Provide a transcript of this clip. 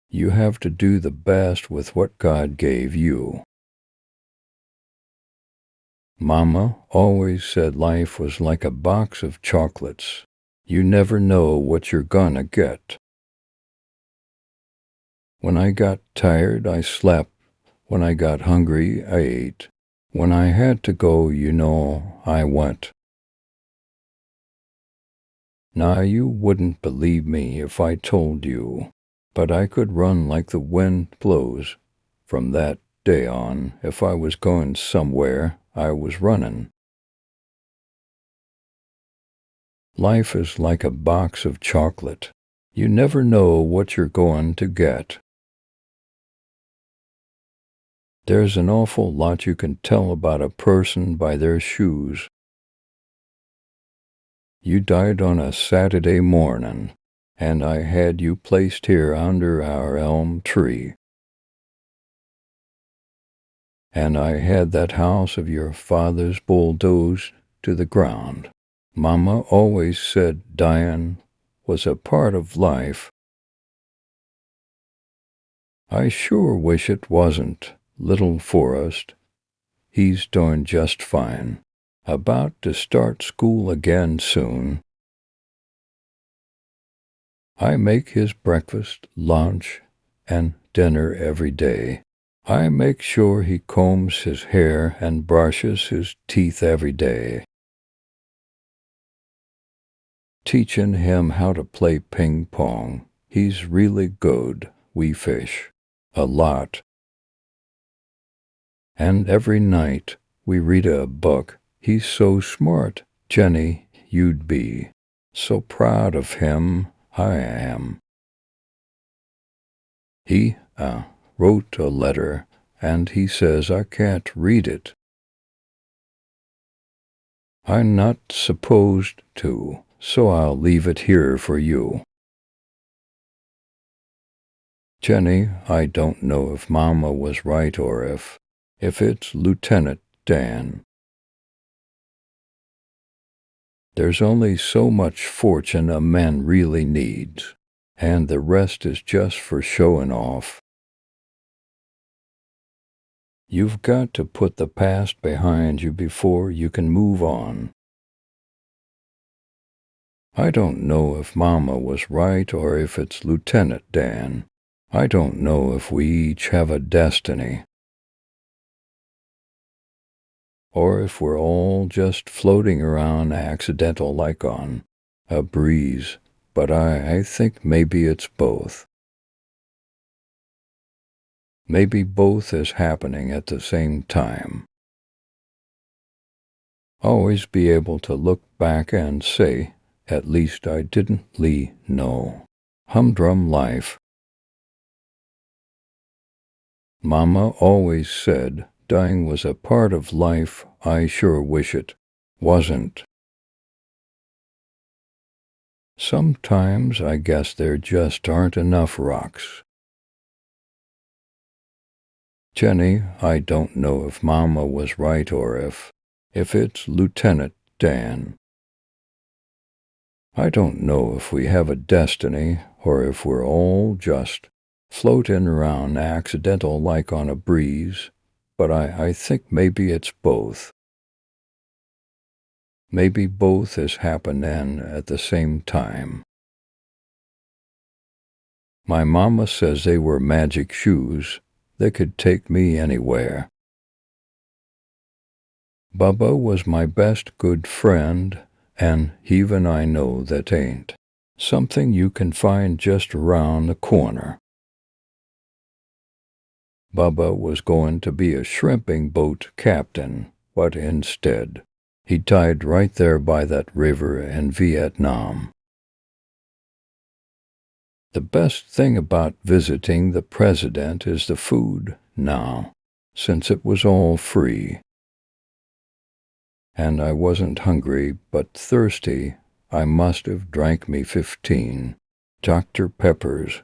You have to do the best with what God gave you. Mama always said life was like a box of chocolates. You never know what you're gonna get. When I got tired, I slept. When I got hungry, I ate. When I had to go, I went. Now you wouldn't believe me if I told you, but I could run like the wind blows. From that day on, if I was going somewhere, I was running. Life is like a box of chocolate. You never know what you're going to get. There's an awful lot you can tell about a person by their shoes. You died on a Saturday morning, and I had you placed here under our elm tree. And I had that house of your father's bulldozed to the ground. Mama always said dying was a part of life. I sure wish it wasn't. Little Forrest, he's doing just fine. About to start school again soon. I make his breakfast, lunch, and dinner every day. I make sure he combs his hair and brushes his teeth every day. Teaching him how to play ping pong. He's really good. We fish. A lot. And every night we read a book. He's so smart. Jenny, you'd be so proud of him. I am. He wrote a letter, and he says I can't read it. I'm not supposed to, so I'll leave it here for you. Jenny, I don't know if Mama was right or if it's Lieutenant Dan. There's only so much fortune a man really needs, and the rest is just for showing off. You've got to put the past behind you before you can move on. I don't know if Mama was right or if it's Lieutenant Dan. I don't know if we each have a destiny, or if we're all just floating around accidental like on a breeze, but I think maybe it's both. Maybe both is happening at the same time. Always be able to look back and say, at least I didn't know. Humdrum life. Mama always said dying was a part of life. I sure wish it wasn't. Sometimes I guess there just aren't enough rocks. Jenny, I don't know if Mama was right or if it's Lieutenant Dan. I don't know if we have a destiny or if we're all just floating around accidental like on a breeze, but I think maybe it's both. Maybe both is happening at the same time. My mama says they were magic shoes. They could take me anywhere. Bubba was my best good friend, and even I know that ain't something you can find just around the corner. Bubba was going to be a shrimping boat captain, but instead, he died right there by that river in Vietnam. The best thing about visiting the president is the food now, since it was all free. And I wasn't hungry, but thirsty. I must have drank me 15 Dr. Peppers